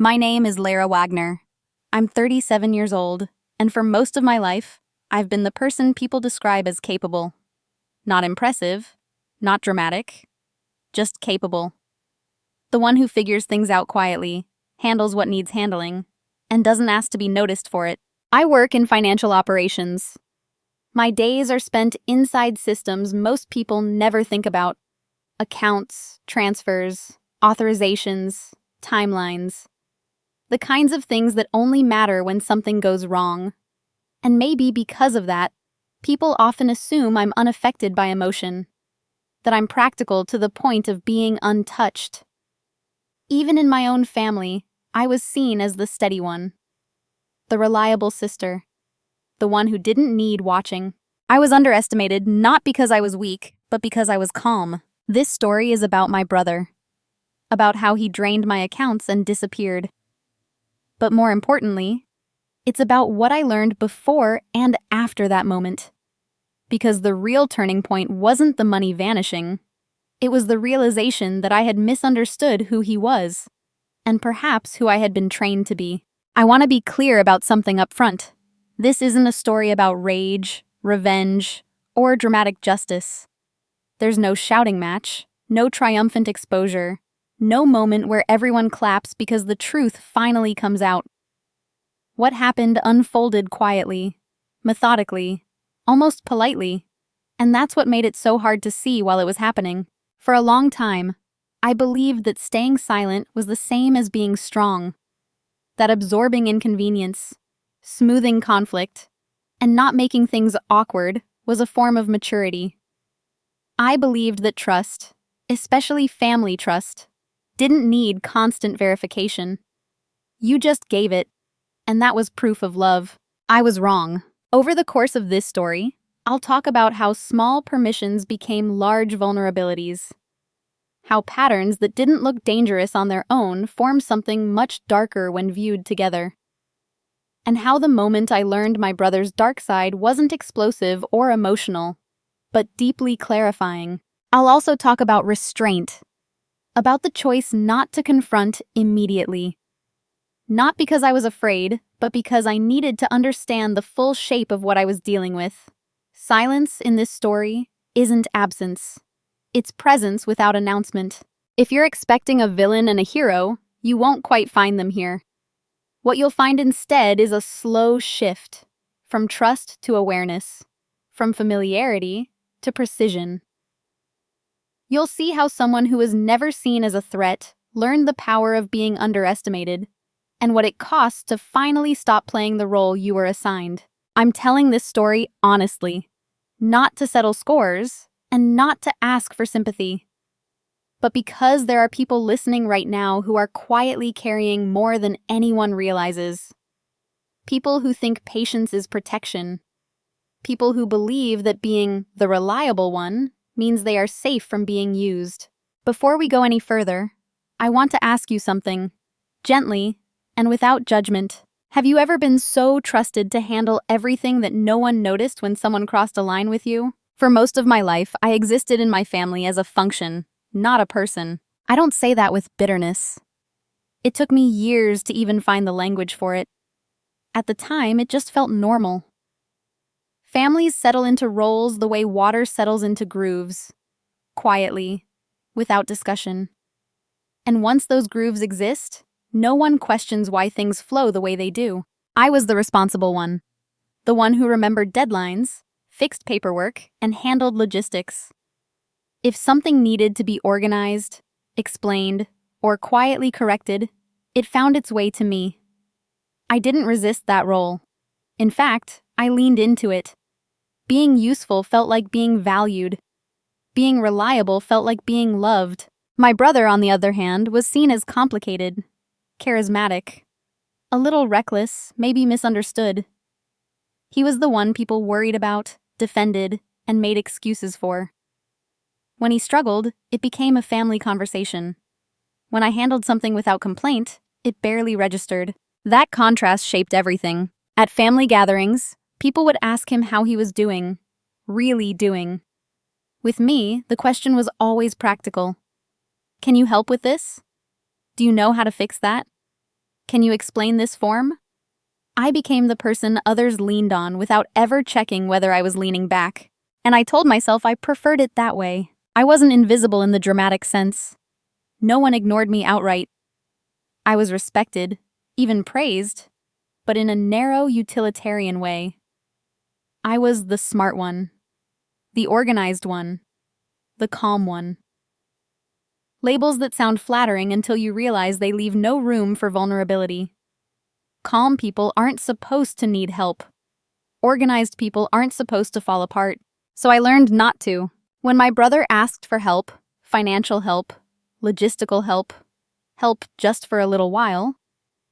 My name is Lara Wagner. I'm 37 years old, and for most of my life, I've been the person people describe as capable. Not impressive, not dramatic, just capable. The one who figures things out quietly, handles what needs handling, and doesn't ask to be noticed for it. I work in financial operations. My days are spent inside systems most people never think about. Accounts, transfers, authorizations, timelines. The kinds of things that only matter when something goes wrong. And maybe because of that, people often assume I'm unaffected by emotion, that I'm practical to the point of being untouched. Even in my own family, I was seen as the steady one, the reliable sister, the one who didn't need watching. I was underestimated not because I was weak, but because I was calm. This story is about my brother, about how he drained my accounts and disappeared. But more importantly, it's about what I learned before and after that moment. Because the real turning point wasn't the money vanishing. It was the realization that I had misunderstood who he was, and perhaps who I had been trained to be. I want to be clear about something up front. This isn't a story about rage, revenge, or dramatic justice. There's no shouting match, no triumphant exposure, no moment where everyone claps because the truth finally comes out. What happened unfolded quietly, methodically, almost politely, and that's what made it so hard to see while it was happening. For a long time, I believed that staying silent was the same as being strong, that absorbing inconvenience, smoothing conflict, and not making things awkward was a form of maturity. I believed that trust, especially family trust, didn't need constant verification. You just gave it, and that was proof of love. I was wrong. Over the course of this story, I'll talk about how small permissions became large vulnerabilities, how patterns that didn't look dangerous on their own formed something much darker when viewed together, and how the moment I learned my brother's dark side wasn't explosive or emotional, but deeply clarifying. I'll also talk about restraint, about the choice not to confront immediately. Not because I was afraid, but because I needed to understand the full shape of what I was dealing with. Silence in this story isn't absence. It's presence without announcement. If you're expecting a villain and a hero, you won't quite find them here. What you'll find instead is a slow shift, from trust to awareness, from familiarity to precision. You'll see how someone who was never seen as a threat learned the power of being underestimated, and what it costs to finally stop playing the role you were assigned. I'm telling this story honestly, not to settle scores, and not to ask for sympathy, but because there are people listening right now who are quietly carrying more than anyone realizes. People who think patience is protection. People who believe that being the reliable one means they are safe from being used. Before we go any further, I want to ask you something, gently and without judgment. Have you ever been so trusted to handle everything that no one noticed when someone crossed a line with you? For most of my life, I existed in my family as a function, not a person. I don't say that with bitterness. It took me years to even find the language for it. At the time, it just felt normal. Families settle into roles the way water settles into grooves, quietly, without discussion. And once those grooves exist, no one questions why things flow the way they do. I was the responsible one, the one who remembered deadlines, fixed paperwork, and handled logistics. If something needed to be organized, explained, or quietly corrected, it found its way to me. I didn't resist that role. In fact, I leaned into it. Being useful felt like being valued. Being reliable felt like being loved. My brother, on the other hand, was seen as complicated, charismatic, a little reckless, maybe misunderstood. He was the one people worried about, defended, and made excuses for. When he struggled, it became a family conversation. When I handled something without complaint, it barely registered. That contrast shaped everything. At family gatherings, people would ask him how he was doing, really doing. With me, the question was always practical. Can you help with this? Do you know how to fix that? Can you explain this form? I became the person others leaned on without ever checking whether I was leaning back. And I told myself I preferred it that way. I wasn't invisible in the dramatic sense. No one ignored me outright. I was respected, even praised, but in a narrow, utilitarian way. I was the smart one, the organized one, the calm one. Labels that sound flattering until you realize they leave no room for vulnerability. Calm people aren't supposed to need help. Organized people aren't supposed to fall apart. So I learned not to. When my brother asked for help, financial help, logistical help, help just for a little while,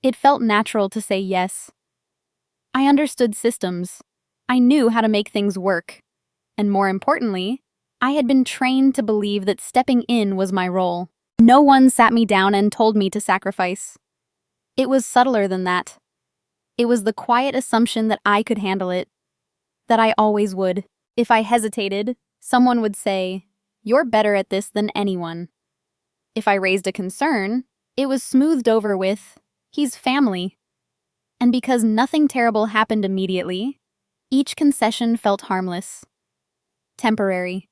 it felt natural to say yes. I understood systems. I knew how to make things work. And more importantly, I had been trained to believe that stepping in was my role. No one sat me down and told me to sacrifice. It was subtler than that. It was the quiet assumption that I could handle it, that I always would. If I hesitated, someone would say, "You're better at this than anyone." If I raised a concern, it was smoothed over with, "He's family." And because nothing terrible happened immediately, each concession felt harmless, temporary,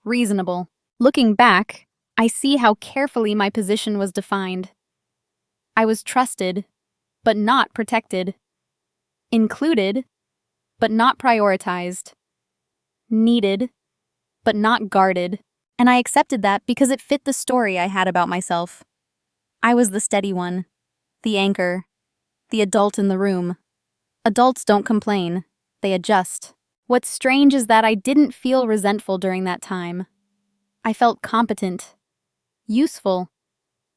reasonable. Looking back, I see how carefully my position was defined. I was trusted, but not protected. Included, but not prioritized. Needed, but not guarded. And I accepted that because it fit the story I had about myself. I was the steady one, the anchor, the adult in the room. Adults don't complain, they adjust. What's strange is that I didn't feel resentful during that time. I felt competent, useful,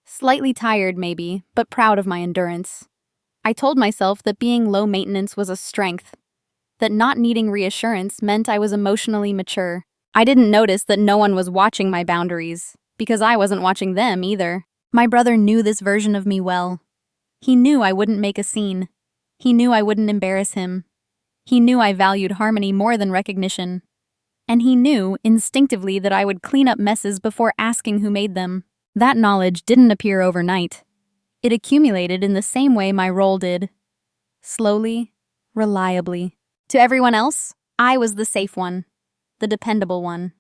slightly tired maybe, but proud of my endurance. I told myself that being low maintenance was a strength, that not needing reassurance meant I was emotionally mature. I didn't notice that no one was watching my boundaries, because I wasn't watching them either. My brother knew this version of me well. He knew I wouldn't make a scene. He knew I wouldn't embarrass him. He knew I valued harmony more than recognition. And he knew, instinctively, that I would clean up messes before asking who made them. That knowledge didn't appear overnight. It accumulated in the same way my role did. Slowly, reliably. To everyone else, I was the safe one, the dependable one.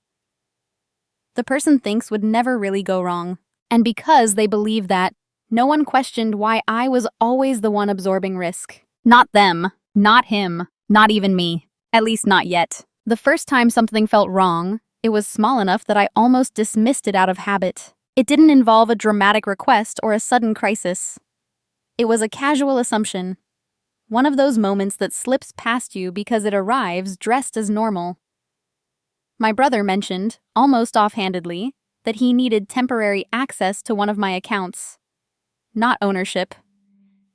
The person thinks would never really go wrong. And because they believed that, no one questioned why I was always the one absorbing risk. Not them, not him, not even me. At least not yet. The first time something felt wrong, it was small enough that I almost dismissed it out of habit. It didn't involve a dramatic request or a sudden crisis. It was a casual assumption. One of those moments that slips past you because it arrives dressed as normal. My brother mentioned, almost offhandedly, that he needed temporary access to one of my accounts. Not ownership,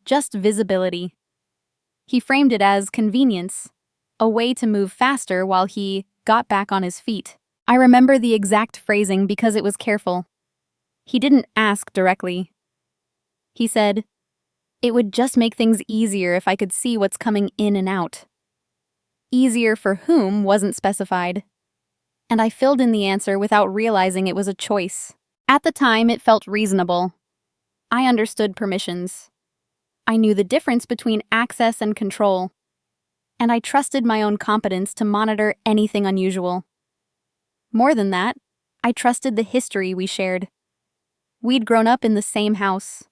just visibility. He framed it as convenience, a way to move faster while he got back on his feet. I remember the exact phrasing because it was careful. He didn't ask directly. He said, "It would just make things easier if I could see what's coming in and out." Easier for whom wasn't specified. And I filled in the answer without realizing it was a choice. At the time, it felt reasonable. I understood permissions. I knew the difference between access and control. And I trusted my own competence to monitor anything unusual. More than that, I trusted the history we shared. We'd grown up in the same house,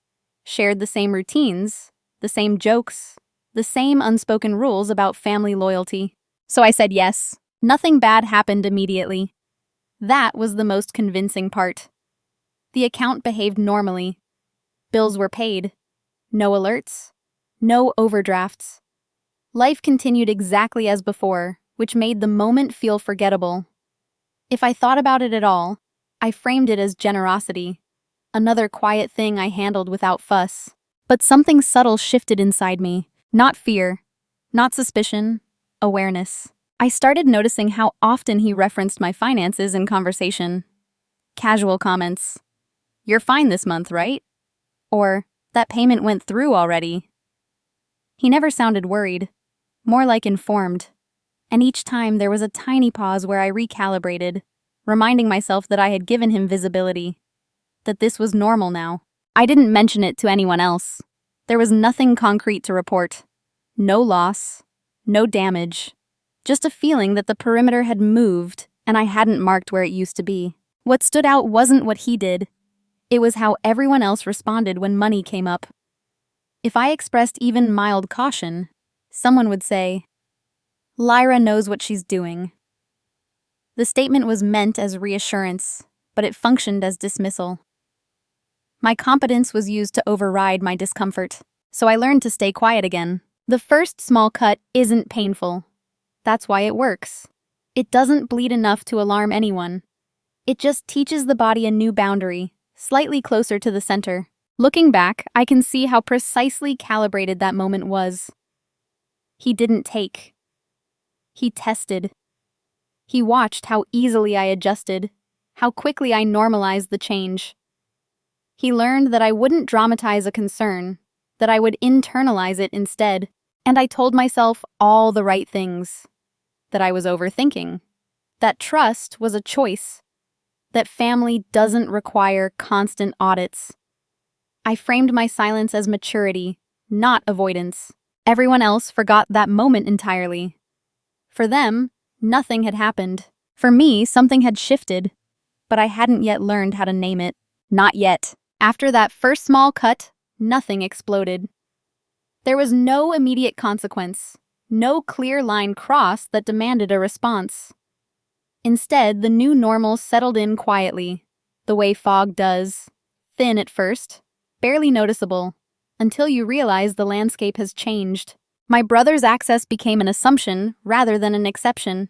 shared the same routines, the same jokes, the same unspoken rules about family loyalty. So I said yes. Nothing bad happened immediately. That was the most convincing part. The account behaved normally. Bills were paid. No alerts. No overdrafts. Life continued exactly as before, which made the moment feel forgettable. If I thought about it at all, I framed it as generosity. Another quiet thing I handled without fuss. But something subtle shifted inside me. Not fear, not suspicion, awareness. I started noticing how often he referenced my finances in conversation. Casual comments. "You're fine this month, right?" Or, "That payment went through already." He never sounded worried, more like informed. And each time there was a tiny pause where I recalibrated, reminding myself that I had given him visibility. That this was normal now. I didn't mention it to anyone else. There was nothing concrete to report. No loss, no damage. Just a feeling that the perimeter had moved and I hadn't marked where it used to be. What stood out wasn't what he did. It was how everyone else responded when money came up. If I expressed even mild caution, someone would say, "Lyra knows what she's doing." The statement was meant as reassurance, but it functioned as dismissal. My competence was used to override my discomfort, so I learned to stay quiet again. The first small cut isn't painful. That's why it works. It doesn't bleed enough to alarm anyone. It just teaches the body a new boundary, slightly closer to the center. Looking back, I can see how precisely calibrated that moment was. He didn't take. He tested. He watched how easily I adjusted, how quickly I normalized the change. He learned that I wouldn't dramatize a concern, that I would internalize it instead, and I told myself all the right things. That I was overthinking, that trust was a choice, that family doesn't require constant audits. I framed my silence as maturity, not avoidance. Everyone else forgot that moment entirely. For them, nothing had happened. For me, something had shifted, but I hadn't yet learned how to name it. Not yet. After that first small cut, nothing exploded. There was no immediate consequence, no clear line crossed that demanded a response. Instead, the new normal settled in quietly, the way fog does, thin at first, barely noticeable, until you realize the landscape has changed. My brother's access became an assumption rather than an exception.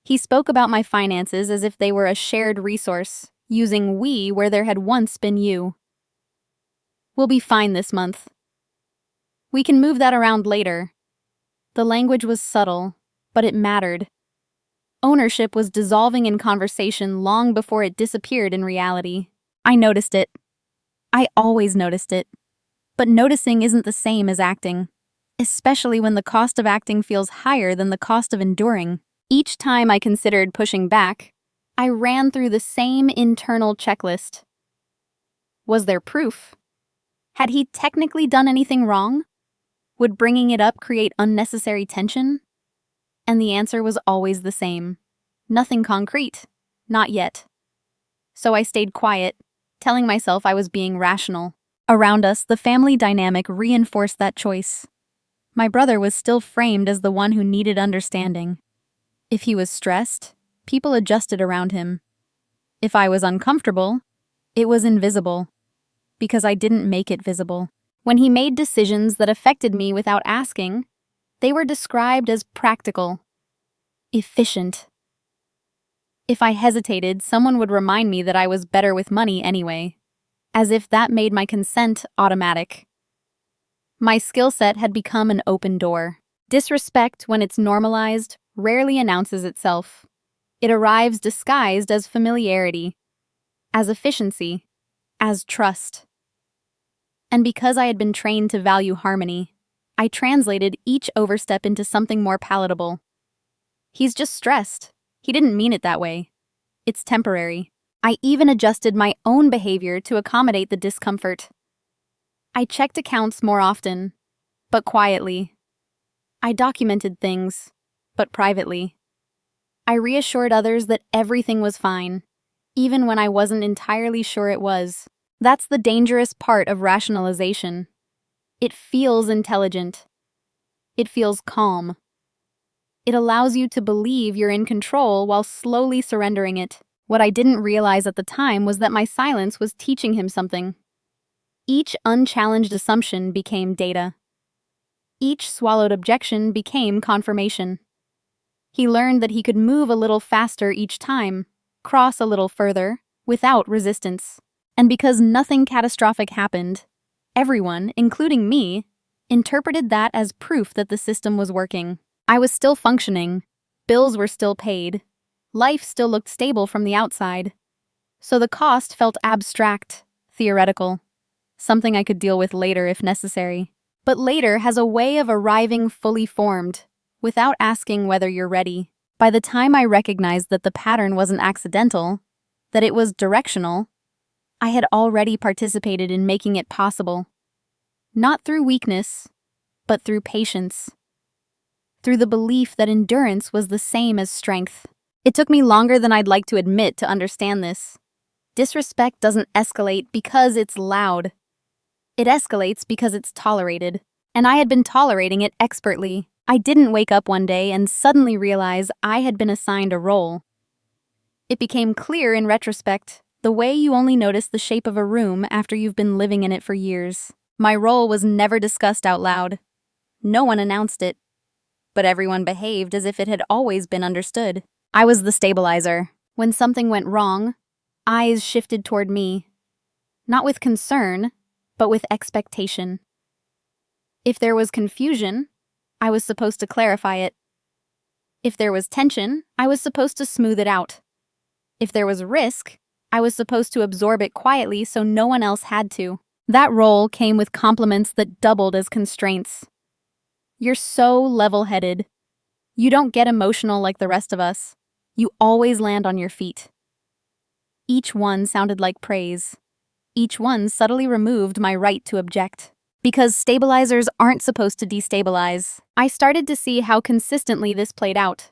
He spoke about my finances as if they were a shared resource, using we where there had once been you. "We'll be fine this month. We can move that around later." The language was subtle, but it mattered. Ownership was dissolving in conversation long before it disappeared in reality. I noticed it. I always noticed it. But noticing isn't the same as acting, especially when the cost of acting feels higher than the cost of enduring. Each time I considered pushing back, I ran through the same internal checklist. Was there proof? Had he technically done anything wrong? Would bringing it up create unnecessary tension? And the answer was always the same. Nothing concrete. Not yet. So I stayed quiet, telling myself I was being rational. Around us, the family dynamic reinforced that choice. My brother was still framed as the one who needed understanding. If he was stressed, people adjusted around him. If I was uncomfortable, it was invisible, because I didn't make it visible. When he made decisions that affected me without asking, they were described as practical, efficient. If I hesitated, someone would remind me that I was better with money anyway, as if that made my consent automatic. My skill set had become an open door. Disrespect, when it's normalized, rarely announces itself. It arrives disguised as familiarity, as efficiency, as trust. And because I had been trained to value harmony, I translated each overstep into something more palatable. "He's just stressed. He didn't mean it that way. It's temporary." I even adjusted my own behavior to accommodate the discomfort. I checked accounts more often, but quietly. I documented things, but privately. I reassured others that everything was fine, even when I wasn't entirely sure it was. That's the dangerous part of rationalization. It feels intelligent. It feels calm. It allows you to believe you're in control while slowly surrendering it. What I didn't realize at the time was that my silence was teaching him something. Each unchallenged assumption became data. Each swallowed objection became confirmation. He learned that he could move a little faster each time, cross a little further, without resistance. And because nothing catastrophic happened, everyone, including me, interpreted that as proof that the system was working. I was still functioning, bills were still paid, life still looked stable from the outside. So the cost felt abstract, theoretical, something I could deal with later if necessary. But later has a way of arriving fully formed, without asking whether you're ready. By the time I recognized that the pattern wasn't accidental, that it was directional, I had already participated in making it possible. Not through weakness, but through patience. Through the belief that endurance was the same as strength. It took me longer than I'd like to admit to understand this. Disrespect doesn't escalate because it's loud. It escalates because it's tolerated. And I had been tolerating it expertly. I didn't wake up one day and suddenly realize I had been assigned a role. It became clear in retrospect, the way you only notice the shape of a room after you've been living in it for years. My role was never discussed out loud. No one announced it. But everyone behaved as if it had always been understood. I was the stabilizer. When something went wrong, eyes shifted toward me. Not with concern, but with expectation. If there was confusion, I was supposed to clarify it. If there was tension, I was supposed to smooth it out. If there was risk, I was supposed to absorb it quietly so no one else had to. That role came with compliments that doubled as constraints. You're so level-headed. You don't get emotional like the rest of us. You always land on your feet. Each one sounded like praise. Each one subtly removed my right to object. Because stabilizers aren't supposed to destabilize, I started to see how consistently this played out.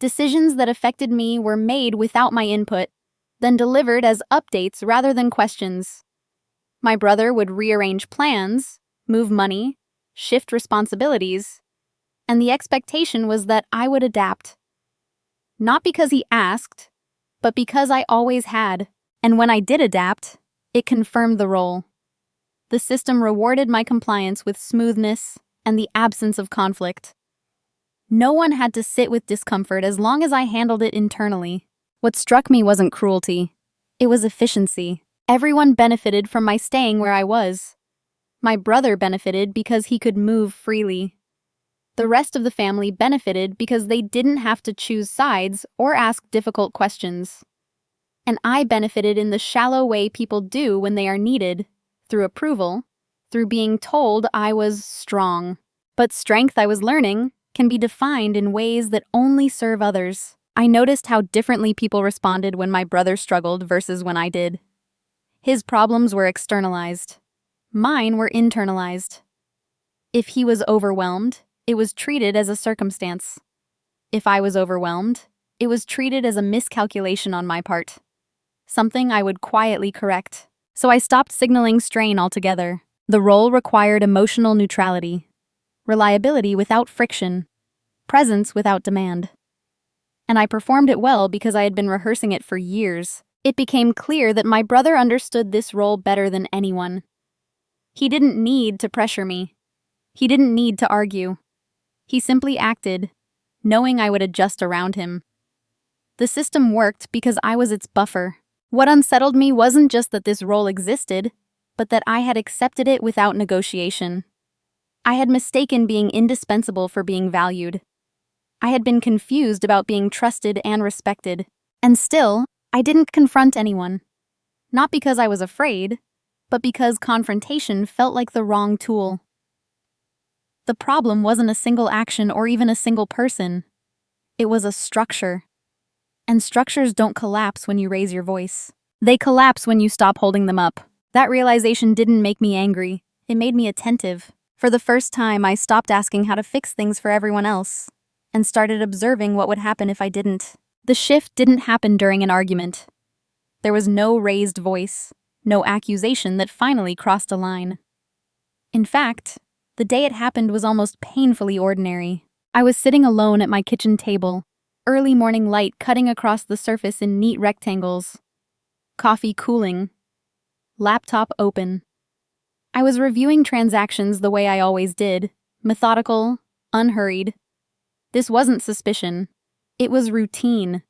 Decisions that affected me were made without my input, then delivered as updates rather than questions. My brother would rearrange plans, move money, shift responsibilities, and the expectation was that I would adapt. Not because he asked, but because I always had. And when I did adapt, it confirmed the role. The system rewarded my compliance with smoothness and the absence of conflict. No one had to sit with discomfort as long as I handled it internally. What struck me wasn't cruelty. It was efficiency. Everyone benefited from my staying where I was. My brother benefited because he could move freely. The rest of the family benefited because they didn't have to choose sides or ask difficult questions. And I benefited in the shallow way people do when they are needed, through approval, through being told I was strong. But strength, I was learning, can be defined in ways that only serve others. I noticed how differently people responded when my brother struggled versus when I did. His problems were externalized. Mine were internalized. If he was overwhelmed, it was treated as a circumstance. If I was overwhelmed, it was treated as a miscalculation on my part. Something I would quietly correct. So I stopped signaling strain altogether. The role required emotional neutrality, reliability without friction, presence without demand. And I performed it well because I had been rehearsing it for years. It became clear that my brother understood this role better than anyone. He didn't need to pressure me. He didn't need to argue. He simply acted, knowing I would adjust around him. The system worked because I was its buffer. What unsettled me wasn't just that this role existed, but that I had accepted it without negotiation. I had mistaken being indispensable for being valued. I had been confused about being trusted and respected. And still, I didn't confront anyone. Not because I was afraid, but because confrontation felt like the wrong tool. The problem wasn't a single action or even a single person. It was a structure. And structures don't collapse when you raise your voice. They collapse when you stop holding them up. That realization didn't make me angry. It made me attentive. For the first time, I stopped asking how to fix things for everyone else and started observing what would happen if I didn't. The shift didn't happen during an argument. There was no raised voice, no accusation that finally crossed a line. In fact, the day it happened was almost painfully ordinary. I was sitting alone at my kitchen table, early morning light cutting across the surface in neat rectangles. Coffee cooling. Laptop open. I was reviewing transactions the way I always did, methodical, unhurried. This wasn't suspicion. It was routine.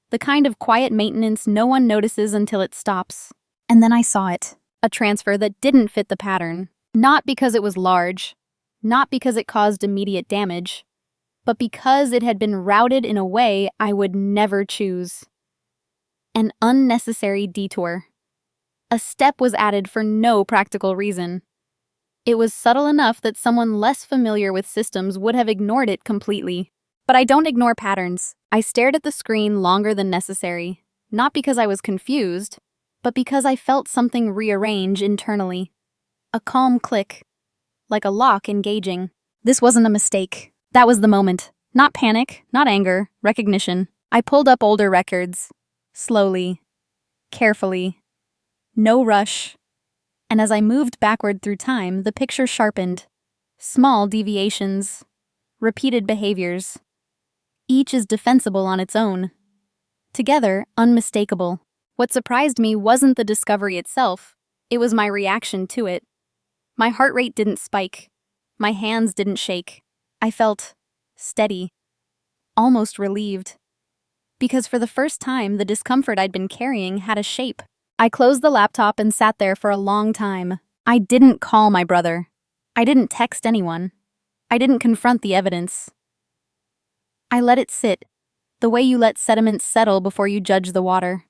The kind of quiet maintenance no one notices until it stops. And then I saw it. A transfer that didn't fit the pattern. Not because it was large. Not because it caused immediate damage. But because it had been routed in a way I would never choose. An unnecessary detour. A step was added for no practical reason. It was subtle enough that someone less familiar with systems would have ignored it completely. But I don't ignore patterns. I stared at the screen longer than necessary, not because I was confused, but because I felt something rearrange internally. A calm click, like a lock engaging. This wasn't a mistake. That was the moment. Not panic, not anger, recognition. I pulled up older records. Slowly. Carefully. No rush. And as I moved backward through time, the picture sharpened. Small deviations. Repeated behaviors. Each is defensible on its own. Together, unmistakable. What surprised me wasn't the discovery itself, it was my reaction to it. My heart rate didn't spike. My hands didn't shake. I felt steady, almost relieved. Because for the first time, the discomfort I'd been carrying had a shape. I closed the laptop and sat there for a long time. I didn't call my brother. I didn't text anyone. I didn't confront the evidence. I let it sit, the way you let sediment settle before you judge the water.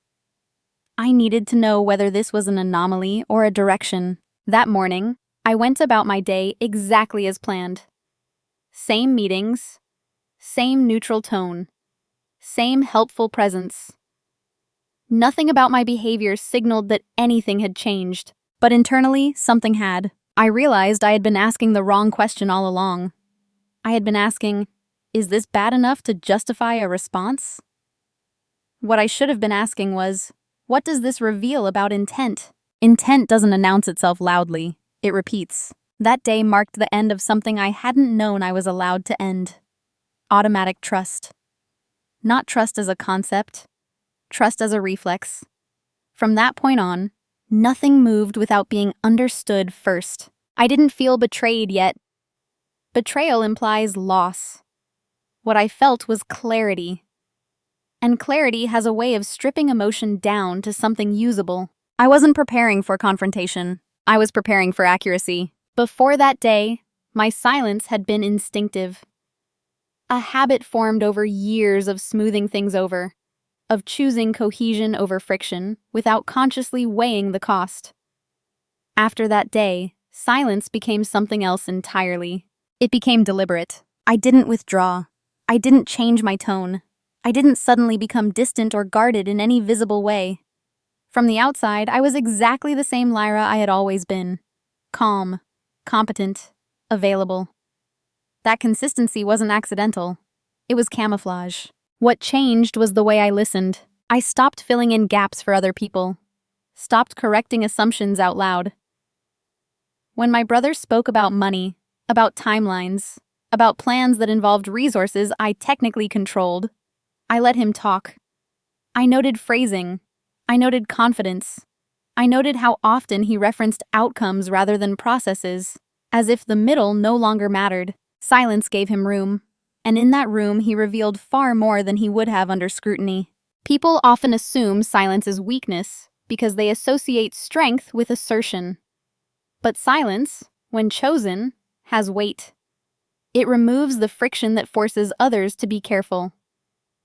I needed to know whether this was an anomaly or a direction. That morning, I went about my day exactly as planned. Same meetings, same neutral tone, same helpful presence. Nothing about my behavior signaled that anything had changed, but internally, something had. I realized I had been asking the wrong question all along. I had been asking, is this bad enough to justify a response? What I should have been asking was, what does this reveal about intent? Intent doesn't announce itself loudly, it repeats. That day marked the end of something I hadn't known I was allowed to end. Automatic trust. Not trust as a concept, trust as a reflex. From that point on, nothing moved without being understood first. I didn't feel betrayed yet. Betrayal implies loss. What I felt was clarity. And clarity has a way of stripping emotion down to something usable. I wasn't preparing for confrontation. I was preparing for accuracy. Before that day, my silence had been instinctive. A habit formed over years of smoothing things over, of choosing cohesion over friction without consciously weighing the cost. After that day, silence became something else entirely. It became deliberate. I didn't withdraw. I didn't change my tone. I didn't suddenly become distant or guarded in any visible way. From the outside, I was exactly the same Lyra I had always been. Calm, competent, available. That consistency wasn't accidental. It was camouflage. What changed was the way I listened. I stopped filling in gaps for other people. Stopped correcting assumptions out loud. When my brother spoke about money, about timelines, about plans that involved resources I technically controlled, I let him talk. I noted phrasing. I noted confidence. I noted how often he referenced outcomes rather than processes, as if the middle no longer mattered. Silence gave him room, and in that room he revealed far more than he would have under scrutiny. People often assume silence is weakness because they associate strength with assertion. But silence, when chosen, has weight. It removes the friction that forces others to be careful.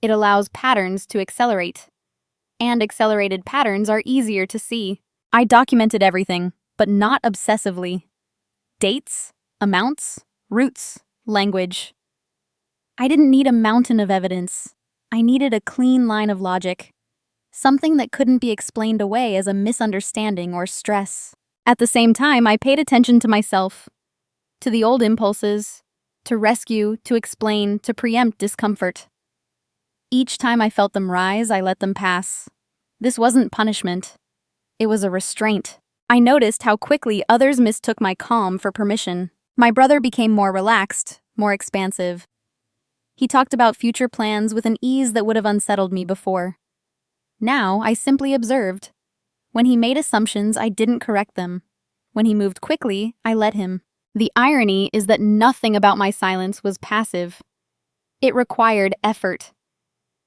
It allows patterns to accelerate. And accelerated patterns are easier to see. I documented everything, but not obsessively. Dates, amounts, routes, language. I didn't need a mountain of evidence. I needed a clean line of logic. Something that couldn't be explained away as a misunderstanding or stress. At the same time, I paid attention to myself. To the old impulses. To rescue, to explain, to preempt discomfort. Each time I felt them rise, I let them pass. This wasn't punishment. It was a restraint. I noticed how quickly others mistook my calm for permission. My brother became more relaxed, more expansive. He talked about future plans with an ease that would have unsettled me before. Now, I simply observed. When he made assumptions, I didn't correct them. When he moved quickly, I let him. The irony is that nothing about my silence was passive. It required effort.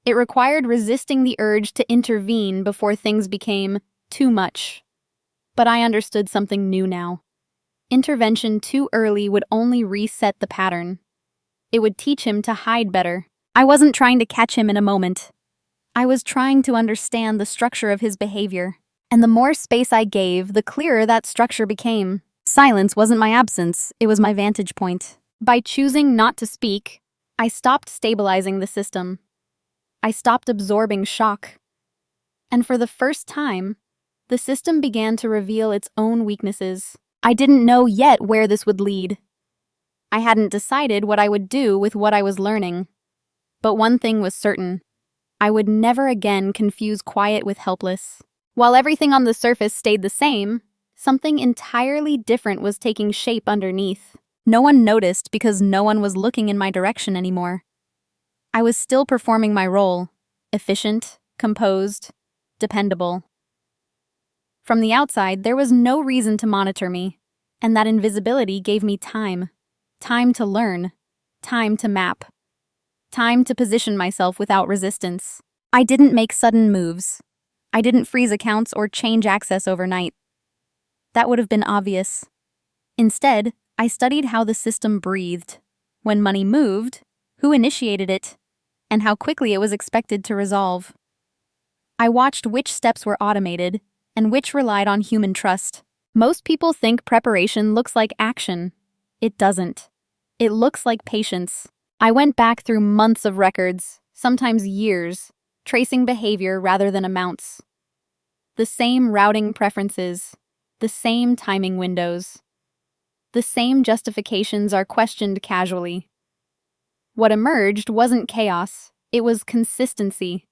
It required resisting the urge to intervene before things became too much. But I understood something new now. Intervention too early would only reset the pattern. It would teach him to hide better. I wasn't trying to catch him in a moment. I was trying to understand the structure of his behavior. And the more space I gave, the clearer that structure became. Silence wasn't my absence, it was my vantage point. By choosing not to speak, I stopped stabilizing the system. I stopped absorbing shock. And for the first time, the system began to reveal its own weaknesses. I didn't know yet where this would lead. I hadn't decided what I would do with what I was learning. But one thing was certain. I would never again confuse quiet with helpless. While everything on the surface stayed the same, something entirely different was taking shape underneath. No one noticed because no one was looking in my direction anymore. I was still performing my role, efficient, composed, dependable. From the outside, there was no reason to monitor me, and that invisibility gave me time. Time to learn, time to map, time to position myself without resistance. I didn't make sudden moves. I didn't freeze accounts or change access overnight. That would have been obvious. Instead, I studied how the system breathed, when money moved, who initiated it, and how quickly it was expected to resolve. I watched which steps were automated and which relied on human trust. Most people think preparation looks like action. It doesn't. It looks like patience. I went back through months of records, sometimes years, tracing behavior rather than amounts. The same routing preferences, the same timing windows. The same justifications are questioned casually. What emerged wasn't chaos, it was consistency.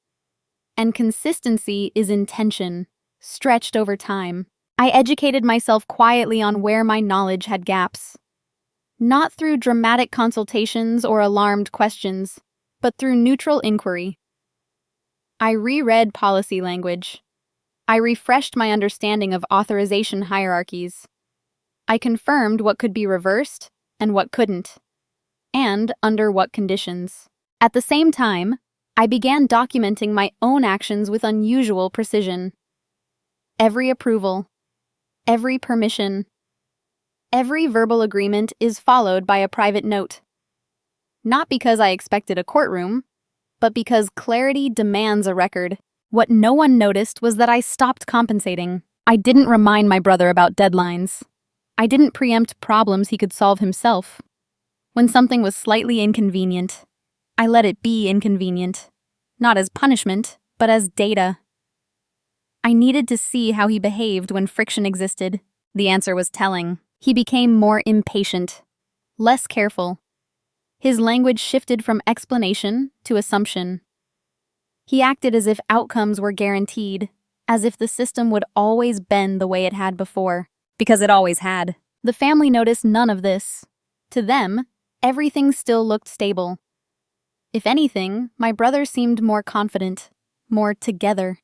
And consistency is intention, stretched over time. I educated myself quietly on where my knowledge had gaps. Not through dramatic consultations or alarmed questions, but through neutral inquiry. I reread policy language. I refreshed my understanding of authorization hierarchies. I confirmed what could be reversed and what couldn't, and under what conditions. At the same time, I began documenting my own actions with unusual precision. Every approval, every permission, every verbal agreement is followed by a private note. Not because I expected a courtroom, but because clarity demands a record. What no one noticed was that I stopped compensating. I didn't remind my brother about deadlines. I didn't preempt problems he could solve himself. When something was slightly inconvenient, I let it be inconvenient. Not as punishment, but as data. I needed to see how he behaved when friction existed. The answer was telling. He became more impatient, less careful. His language shifted from explanation to assumption. He acted as if outcomes were guaranteed, as if the system would always bend the way it had before, because it always had. The family noticed none of this. To them, everything still looked stable. If anything, my brother seemed more confident, more together.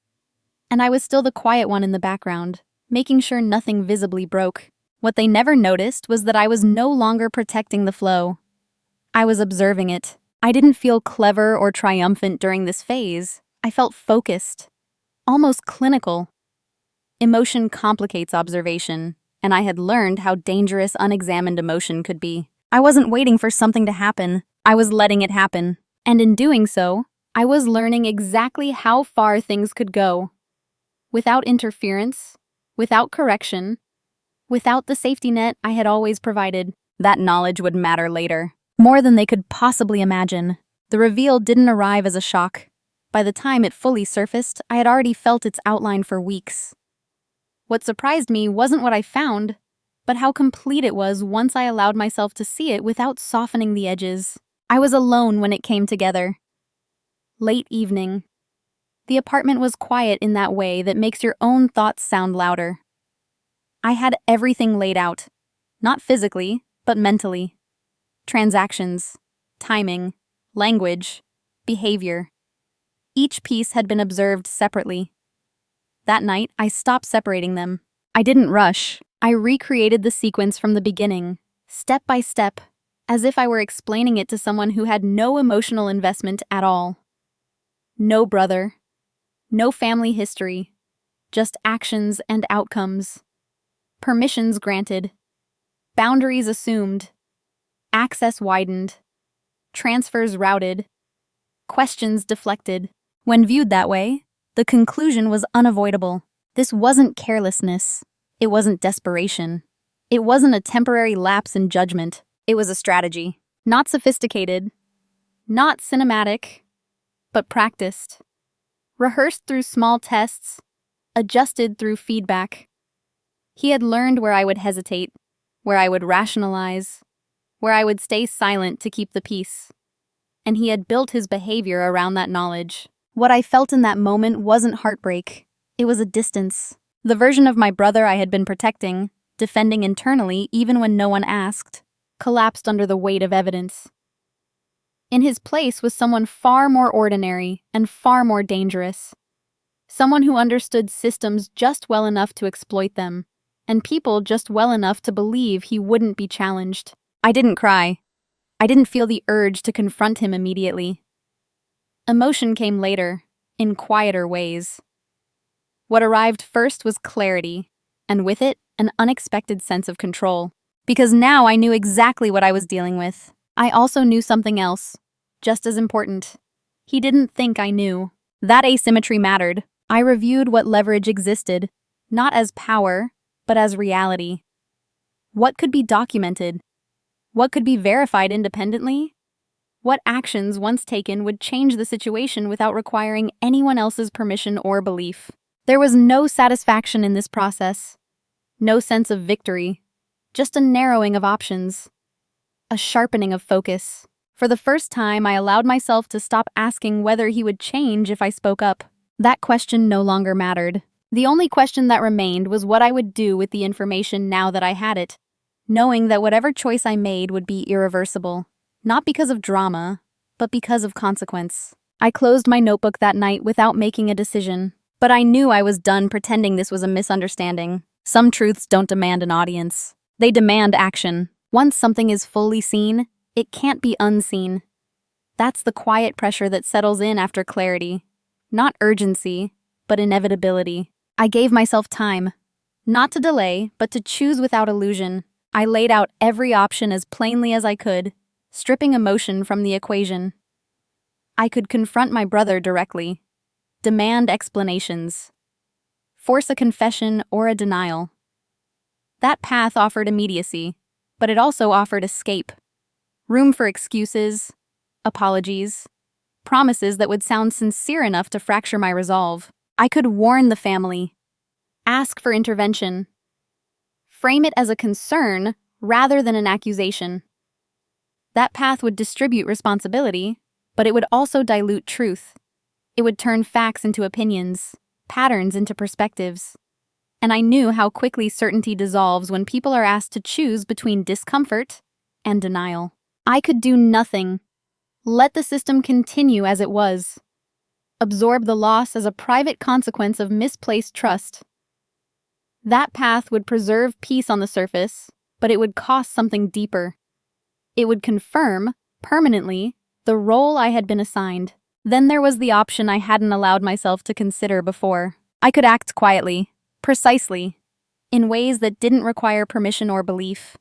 And I was still the quiet one in the background, making sure nothing visibly broke. What they never noticed was that I was no longer protecting the flow. I was observing it. I didn't feel clever or triumphant during this phase. I felt focused, almost clinical. Emotion complicates observation, and I had learned how dangerous unexamined emotion could be. I wasn't waiting for something to happen. I was letting it happen. And in doing so, I was learning exactly how far things could go. Without interference, without correction, without the safety net I had always provided. That knowledge would matter later. More than they could possibly imagine. The reveal didn't arrive as a shock. By the time it fully surfaced, I had already felt its outline for weeks. What surprised me wasn't what I found, but how complete it was once I allowed myself to see it without softening the edges. I was alone when it came together. Late evening. The apartment was quiet in that way that makes your own thoughts sound louder. I had everything laid out, not physically, but mentally. Transactions, timing, language, behavior. Each piece had been observed separately. That night, I stopped separating them. I didn't rush. I recreated the sequence from the beginning, step by step, as if I were explaining it to someone who had no emotional investment at all. No brother, no family history, just actions and outcomes. Permissions granted, boundaries assumed, access widened, transfers routed, questions deflected. When viewed that way, the conclusion was unavoidable. This wasn't carelessness. It wasn't desperation. It wasn't a temporary lapse in judgment. It was a strategy. Not sophisticated, not cinematic, but practiced. Rehearsed through small tests, adjusted through feedback. He had learned where I would hesitate, where I would rationalize, where I would stay silent to keep the peace. And he had built his behavior around that knowledge. What I felt in that moment wasn't heartbreak. It was a distance. The version of my brother I had been protecting, defending internally even when no one asked, collapsed under the weight of evidence. In his place was someone far more ordinary and far more dangerous. Someone who understood systems just well enough to exploit them, and people just well enough to believe he wouldn't be challenged. I didn't cry. I didn't feel the urge to confront him immediately. Emotion came later, in quieter ways. What arrived first was clarity, and with it, an unexpected sense of control. Because now I knew exactly what I was dealing with. I also knew something else, just as important. He didn't think I knew. That asymmetry mattered. I reviewed what leverage existed, not as power, but as reality. What could be documented? What could be verified independently? What actions, once taken, would change the situation without requiring anyone else's permission or belief? There was no satisfaction in this process. No sense of victory. Just a narrowing of options. A sharpening of focus. For the first time, I allowed myself to stop asking whether he would change if I spoke up. That question no longer mattered. The only question that remained was what I would do with the information now that I had it, knowing that whatever choice I made would be irreversible, not because of drama, but because of consequence. I closed my notebook that night without making a decision, but I knew I was done pretending this was a misunderstanding. Some truths don't demand an audience. They demand action. Once something is fully seen, it can't be unseen. That's the quiet pressure that settles in after clarity. Not urgency, but inevitability. I gave myself time. Not to delay, but to choose without illusion. I laid out every option as plainly as I could, stripping emotion from the equation. I could confront my brother directly, demand explanations, force a confession or a denial. That path offered immediacy, but it also offered escape. Room for excuses, apologies, promises that would sound sincere enough to fracture my resolve. I could warn the family, ask for intervention, frame it as a concern rather than an accusation. That path would distribute responsibility, but it would also dilute truth. It would turn facts into opinions, patterns into perspectives. And I knew how quickly certainty dissolves when people are asked to choose between discomfort and denial. I could do nothing. Let the system continue as it was. Absorb the loss as a private consequence of misplaced trust. That path would preserve peace on the surface, but it would cost something deeper. It would confirm, permanently, the role I had been assigned. Then there was the option I hadn't allowed myself to consider before. I could act quietly, precisely, in ways that didn't require permission or belief,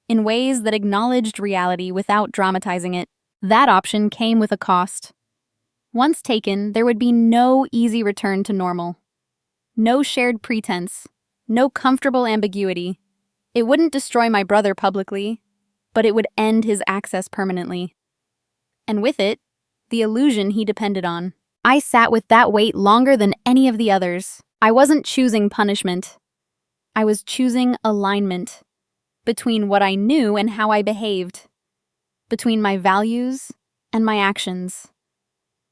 in ways that acknowledged reality without dramatizing it. That option came with a cost. Once taken, there would be no easy return to normal. No shared pretense, no comfortable ambiguity. It wouldn't destroy my brother publicly, but it would end his access permanently. And with it, the illusion he depended on. I sat with that weight longer than any of the others. I wasn't choosing punishment. I was choosing alignment between what I knew and how I behaved, between my values and my actions.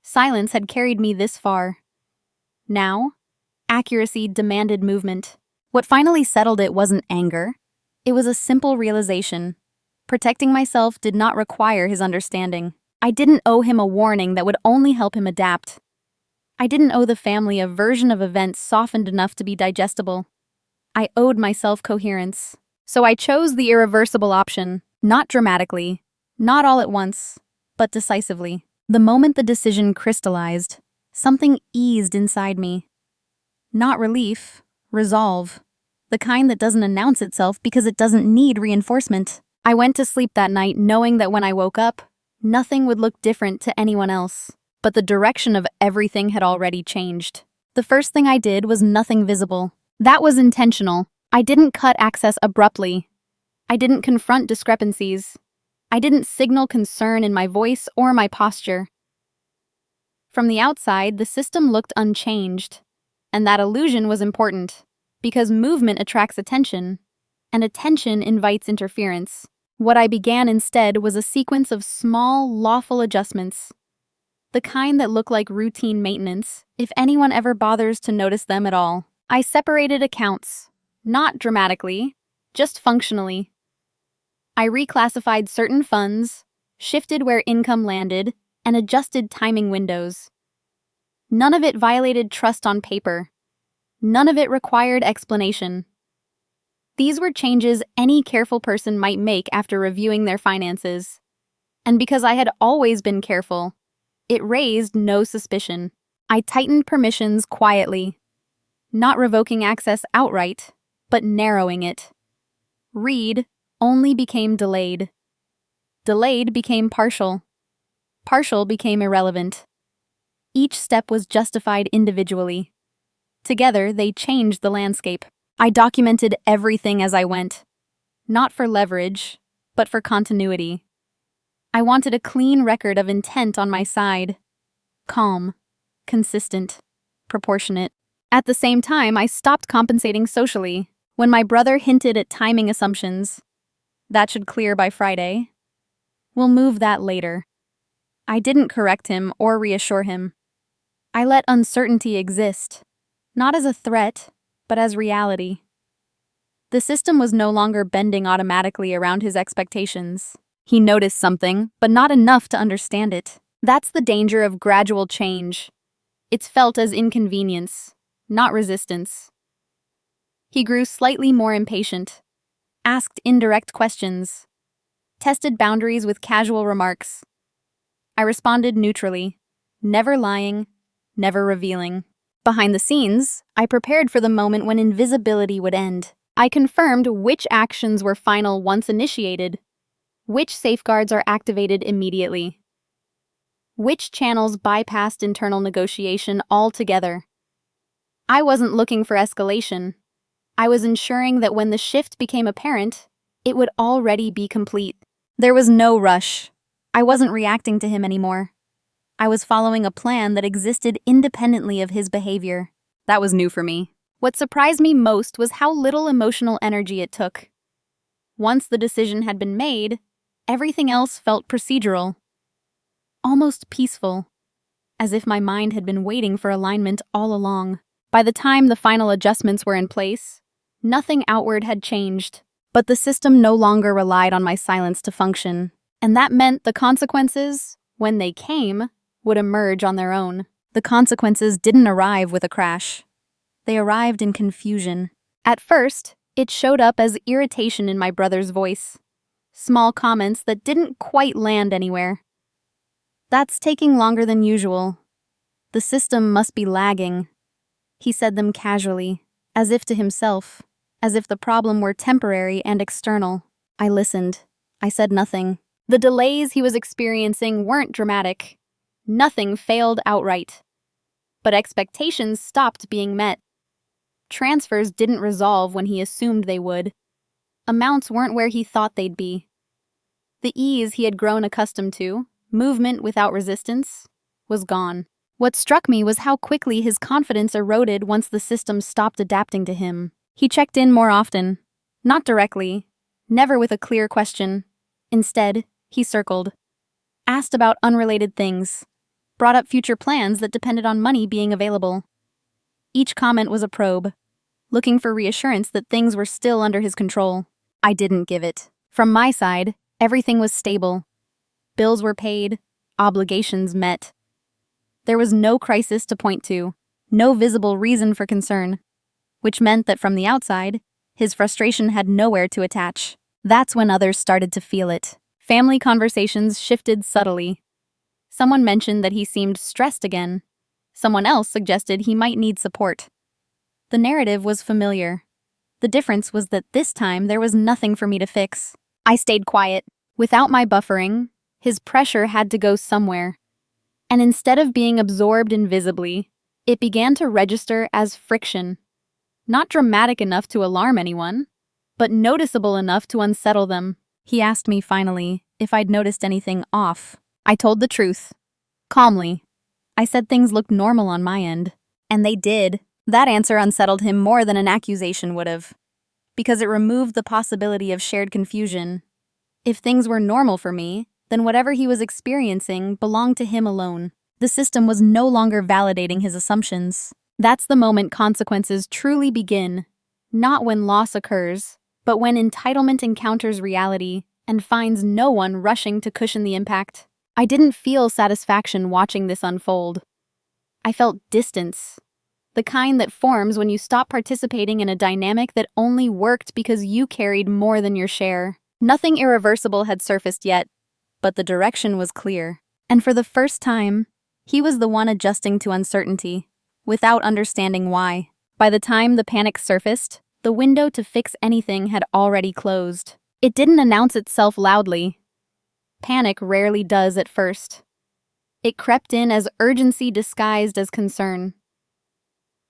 Silence had carried me this far. Now, accuracy demanded movement. What finally settled it wasn't anger. It was a simple realization. Protecting myself did not require his understanding. I didn't owe him a warning that would only help him adapt. I didn't owe the family a version of events softened enough to be digestible. I owed myself coherence. So I chose the irreversible option, not dramatically, not all at once, but decisively. The moment the decision crystallized, something eased inside me. Not relief, resolve. The kind that doesn't announce itself because it doesn't need reinforcement. I went to sleep that night knowing that when I woke up, nothing would look different to anyone else. But the direction of everything had already changed. The first thing I did was nothing visible. That was intentional. I didn't cut access abruptly. I didn't confront discrepancies. I didn't signal concern in my voice or my posture. From the outside, the system looked unchanged, and that illusion was important. Because movement attracts attention, and attention invites interference. What I began instead was a sequence of small, lawful adjustments, the kind that look like routine maintenance, if anyone ever bothers to notice them at all. I separated accounts, not dramatically, just functionally. I reclassified certain funds, shifted where income landed, and adjusted timing windows. None of it violated trust on paper. None of it required explanation. These were changes any careful person might make after reviewing their finances. And because I had always been careful, it raised no suspicion. I tightened permissions quietly, not revoking access outright, but narrowing it. Read only became delayed. Delayed became partial. Partial became irrelevant. Each step was justified individually. Together, they changed the landscape. I documented everything as I went, not for leverage, but for continuity. I wanted a clean record of intent on my side. Calm, consistent, proportionate. At the same time, I stopped compensating socially. When my brother hinted at timing assumptions, that should clear by Friday. We'll move that later. I didn't correct him or reassure him. I let uncertainty exist, not as a threat, but as reality. The system was no longer bending automatically around his expectations. He noticed something, but not enough to understand it. That's the danger of gradual change. It's felt as inconvenience, not resistance. He grew slightly more impatient, asked indirect questions, tested boundaries with casual remarks. I responded neutrally, never lying, never revealing. Behind the scenes, I prepared for the moment when invisibility would end. I confirmed which actions were final once initiated, which safeguards are activated immediately, which channels bypassed internal negotiation altogether. I wasn't looking for escalation. I was ensuring that when the shift became apparent, it would already be complete. There was no rush. I wasn't reacting to him anymore. I was following a plan that existed independently of his behavior. That was new for me. What surprised me most was how little emotional energy it took. Once the decision had been made, everything else felt procedural, almost peaceful, as if my mind had been waiting for alignment all along. By the time the final adjustments were in place, nothing outward had changed, but the system no longer relied on my silence to function, and that meant the consequences, when they came, would emerge on their own. The consequences didn't arrive with a crash. They arrived in confusion. At first, it showed up as irritation in my brother's voice. Small comments that didn't quite land anywhere. That's taking longer than usual. The system must be lagging. He said them casually, as if to himself, as if the problem were temporary and external. I listened. I said nothing. The delays he was experiencing weren't dramatic. Nothing failed outright. But expectations stopped being met. Transfers didn't resolve when he assumed they would. Amounts weren't where he thought they'd be. The ease he had grown accustomed to, movement without resistance, was gone. What struck me was how quickly his confidence eroded once the system stopped adapting to him. He checked in more often. Not directly, never with a clear question. Instead, he circled. Asked about unrelated things. Brought up future plans that depended on money being available. Each comment was a probe, looking for reassurance that things were still under his control. I didn't give it. From my side, everything was stable. Bills were paid, obligations met. There was no crisis to point to, no visible reason for concern, which meant that from the outside, his frustration had nowhere to attach. That's when others started to feel it. Family conversations shifted subtly. Someone mentioned that he seemed stressed again. Someone else suggested he might need support. The narrative was familiar. The difference was that this time there was nothing for me to fix. I stayed quiet. Without my buffering, his pressure had to go somewhere. And instead of being absorbed invisibly, it began to register as friction. Not dramatic enough to alarm anyone, but noticeable enough to unsettle them. He asked me finally if I'd noticed anything off. I told the truth. Calmly. I said things looked normal on my end. And they did. That answer unsettled him more than an accusation would have, because it removed the possibility of shared confusion. If things were normal for me, then whatever he was experiencing belonged to him alone. The system was no longer validating his assumptions. That's the moment consequences truly begin, not when loss occurs, but when entitlement encounters reality and finds no one rushing to cushion the impact. I didn't feel satisfaction watching this unfold. I felt distance, the kind that forms when you stop participating in a dynamic that only worked because you carried more than your share. Nothing irreversible had surfaced yet, but the direction was clear. And for the first time, he was the one adjusting to uncertainty, without understanding why. By the time the panic surfaced, the window to fix anything had already closed. It didn't announce itself loudly. Panic rarely does at first. It crept in as urgency disguised as concern.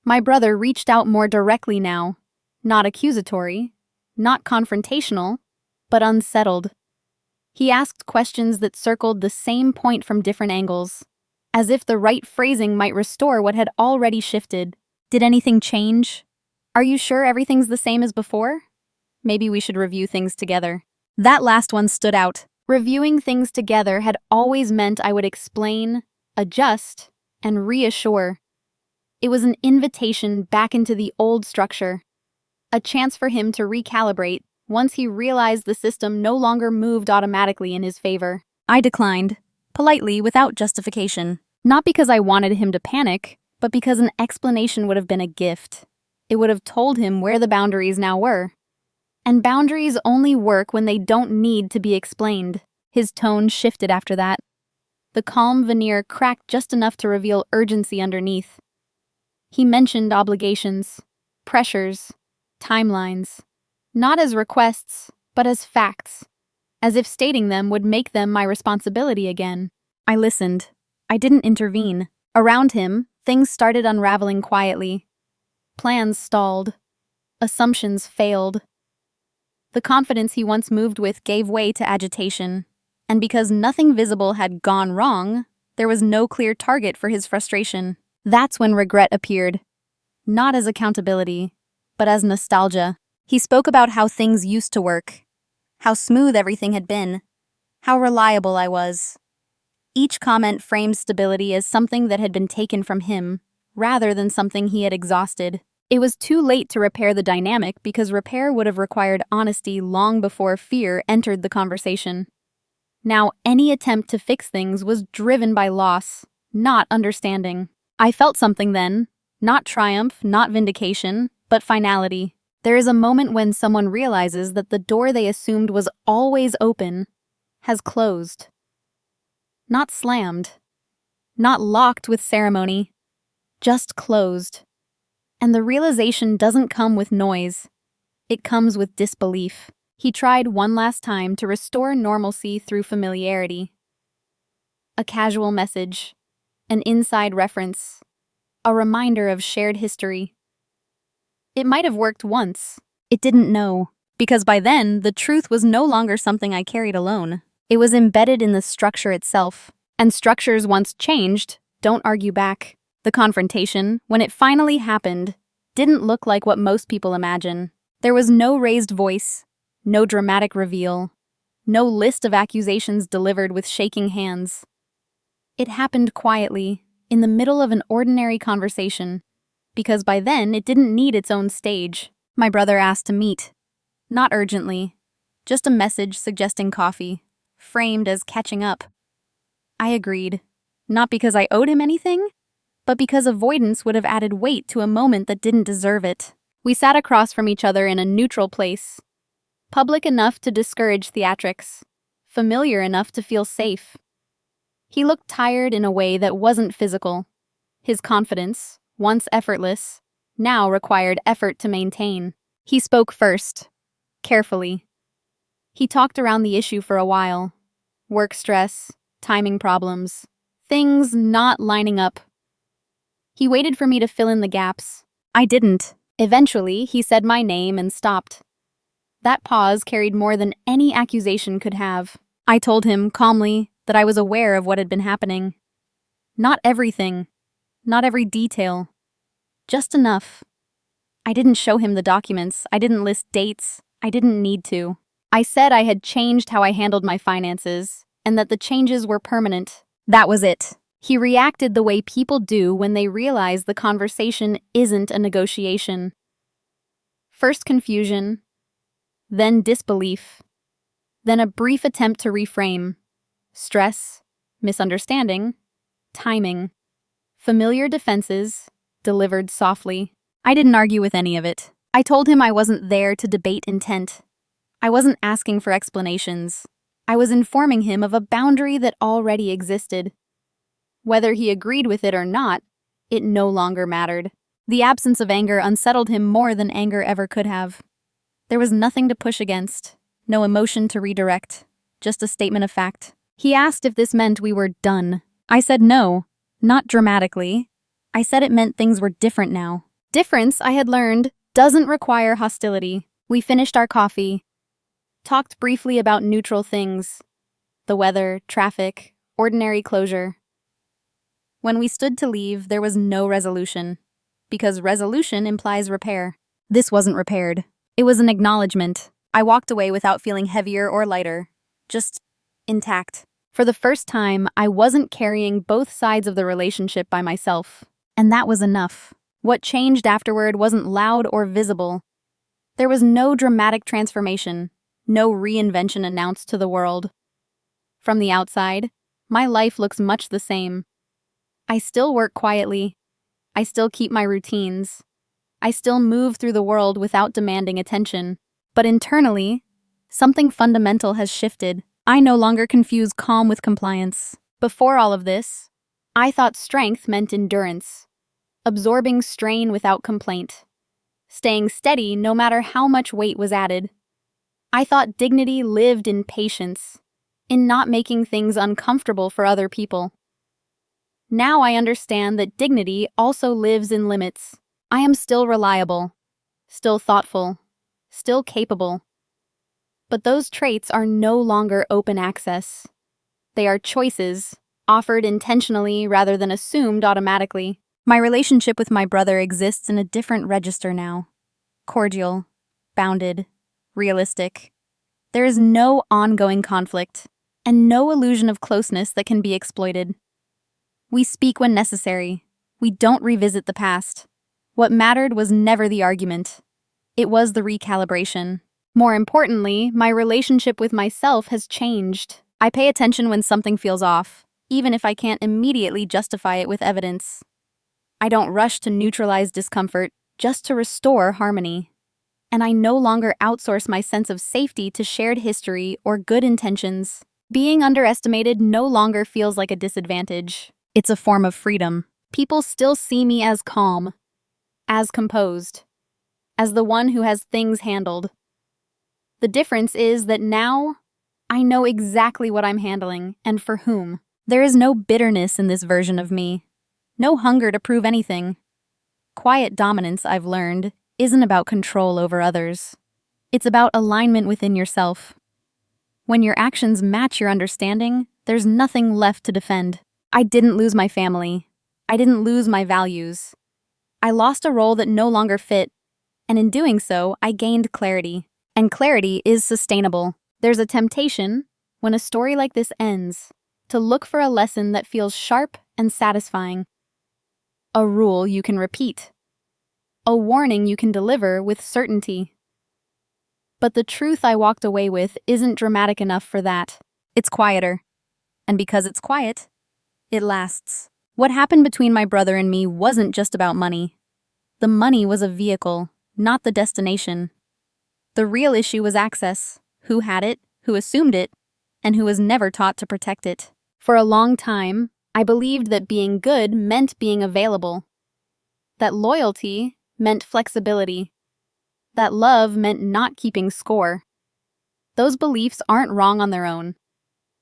My brother reached out more directly now, not accusatory, not confrontational, but unsettled. He asked questions that circled the same point from different angles, as if the right phrasing might restore what had already shifted. Did anything change? Are you sure everything's the same as before? Maybe we should review things together. That last one stood out. Reviewing things together had always meant I would explain, adjust, and reassure. It was an invitation back into the old structure, a chance for him to recalibrate once he realized the system no longer moved automatically in his favor. I declined, politely, without justification. Not because I wanted him to panic, but because an explanation would have been a gift. It would have told him where the boundaries now were. And boundaries only work when they don't need to be explained. His tone shifted after that. The calm veneer cracked just enough to reveal urgency underneath. He mentioned obligations, pressures, timelines, not as requests, but as facts, as if stating them would make them my responsibility again. I listened. I didn't intervene. Around him, things started unraveling quietly. Plans stalled. Assumptions failed. The confidence he once moved with gave way to agitation, and because nothing visible had gone wrong, there was no clear target for his frustration. That's when regret appeared, not as accountability, but as nostalgia. He spoke about how things used to work, how smooth everything had been, how reliable I was. Each comment framed stability as something that had been taken from him, rather than something he had exhausted. It was too late to repair the dynamic because repair would have required honesty long before fear entered the conversation. Now, any attempt to fix things was driven by loss, not understanding. I felt something then, not triumph, not vindication, but finality. There is a moment when someone realizes that the door they assumed was always open has closed. Not slammed, not locked with ceremony, just closed. And the realization doesn't come with noise. It comes with disbelief. He tried one last time to restore normalcy through familiarity. A casual message, an inside reference, a reminder of shared history. It might have worked once. It didn't know, because by then, the truth was no longer something I carried alone. It was embedded in the structure itself. And structures once changed, don't argue back. The confrontation, when it finally happened, didn't look like what most people imagine. There was no raised voice, no dramatic reveal, no list of accusations delivered with shaking hands. It happened quietly, in the middle of an ordinary conversation, because by then it didn't need its own stage. My brother asked to meet. Not urgently, just a message suggesting coffee, framed as catching up. I agreed, not because I owed him anything, but because avoidance would have added weight to a moment that didn't deserve it. We sat across from each other in a neutral place, public enough to discourage theatrics, familiar enough to feel safe. He looked tired in a way that wasn't physical. His confidence, once effortless, now required effort to maintain. He spoke first, carefully. He talked around the issue for a while. Work stress, timing problems, things not lining up. He waited for me to fill in the gaps. I didn't. Eventually, he said my name and stopped. That pause carried more than any accusation could have. I told him, calmly, that I was aware of what had been happening. Not everything. Not every detail. Just enough. I didn't show him the documents. I didn't list dates. I didn't need to. I said I had changed how I handled my finances, and that the changes were permanent. That was it. He reacted the way people do when they realize the conversation isn't a negotiation. First confusion, then disbelief, then a brief attempt to reframe. Stress, misunderstanding, timing, familiar defenses, delivered softly. I didn't argue with any of it. I told him I wasn't there to debate intent. I wasn't asking for explanations. I was informing him of a boundary that already existed. Whether he agreed with it or not, it no longer mattered. The absence of anger unsettled him more than anger ever could have. There was nothing to push against, no emotion to redirect, just a statement of fact. He asked if this meant we were done. I said no, not dramatically. I said it meant things were different now. Difference, I had learned, doesn't require hostility. We finished our coffee, talked briefly about neutral things, the weather, traffic, ordinary closure. When we stood to leave, there was no resolution, because resolution implies repair. This wasn't repaired. It was an acknowledgment. I walked away without feeling heavier or lighter, just intact. For the first time, I wasn't carrying both sides of the relationship by myself, and that was enough. What changed afterward wasn't loud or visible. There was no dramatic transformation, no reinvention announced to the world. From the outside, my life looks much the same. I still work quietly. I still keep my routines. I still move through the world without demanding attention. But internally, something fundamental has shifted. I no longer confuse calm with compliance. Before all of this, I thought strength meant endurance, absorbing strain without complaint, staying steady no matter how much weight was added. I thought dignity lived in patience, in not making things uncomfortable for other people. Now I understand that dignity also lives in limits. I am still reliable, still thoughtful, still capable. But those traits are no longer open access. They are choices, offered intentionally rather than assumed automatically. My relationship with my brother exists in a different register now. Cordial, bounded, realistic. There is no ongoing conflict, and no illusion of closeness that can be exploited. We speak when necessary. We don't revisit the past. What mattered was never the argument. It was the recalibration. More importantly, my relationship with myself has changed. I pay attention when something feels off, even if I can't immediately justify it with evidence. I don't rush to neutralize discomfort, just to restore harmony. And I no longer outsource my sense of safety to shared history or good intentions. Being underestimated no longer feels like a disadvantage. It's a form of freedom. People still see me as calm, as composed, as the one who has things handled. The difference is that now I know exactly what I'm handling and for whom. There is no bitterness in this version of me, no hunger to prove anything. Quiet dominance, I've learned, isn't about control over others. It's about alignment within yourself. When your actions match your understanding, there's nothing left to defend. I didn't lose my family. I didn't lose my values. I lost a role that no longer fit, and in doing so, I gained clarity. And clarity is sustainable. There's a temptation, when a story like this ends, to look for a lesson that feels sharp and satisfying. A rule you can repeat. A warning you can deliver with certainty. But the truth I walked away with isn't dramatic enough for that. It's quieter. And because it's quiet, it lasts. What happened between my brother and me wasn't just about money. The money was a vehicle, not the destination. The real issue was access. Who had it, who assumed it, and who was never taught to protect it. For a long time, I believed that being good meant being available. That loyalty meant flexibility. That love meant not keeping score. Those beliefs aren't wrong on their own.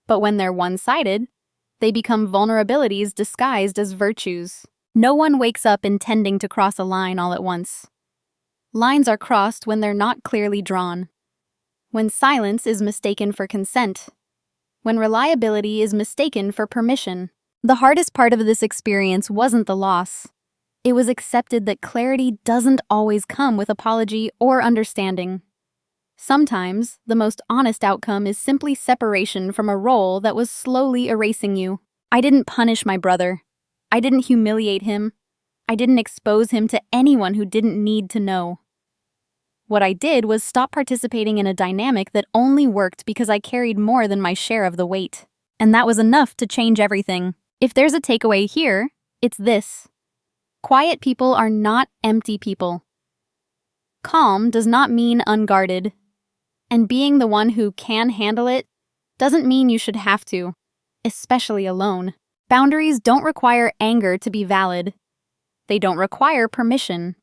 But when they're one-sided, they become vulnerabilities disguised as virtues. No one wakes up intending to cross a line all at once. Lines are crossed when they're not clearly drawn. When silence is mistaken for consent. When reliability is mistaken for permission. The hardest part of this experience wasn't the loss. It was accepted that clarity doesn't always come with apology or understanding. Sometimes, the most honest outcome is simply separation from a role that was slowly erasing you. I didn't punish my brother. I didn't humiliate him. I didn't expose him to anyone who didn't need to know. What I did was stop participating in a dynamic that only worked because I carried more than my share of the weight. And that was enough to change everything. If there's a takeaway here, it's this. Quiet people are not empty people. Calm does not mean unguarded. And being the one who can handle it doesn't mean you should have to, especially alone. Boundaries don't require anger to be valid. They don't require permission.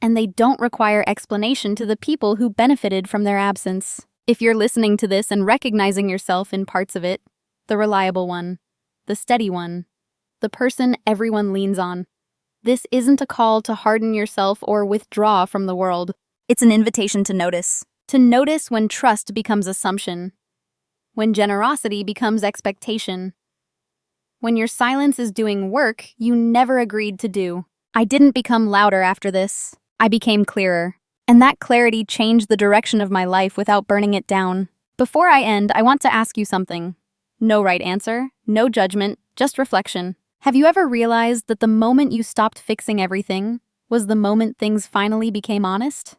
And they don't require explanation to the people who benefited from their absence. If you're listening to this and recognizing yourself in parts of it, the reliable one, the steady one, the person everyone leans on, this isn't a call to harden yourself or withdraw from the world. It's an invitation to notice. To notice when trust becomes assumption, when generosity becomes expectation, when your silence is doing work you never agreed to do. I didn't become louder after this. I became clearer. And that clarity changed the direction of my life without burning it down. Before I end, I want to ask you something. No right answer, no judgment, just reflection. Have you ever realized that the moment you stopped fixing everything was the moment things finally became honest?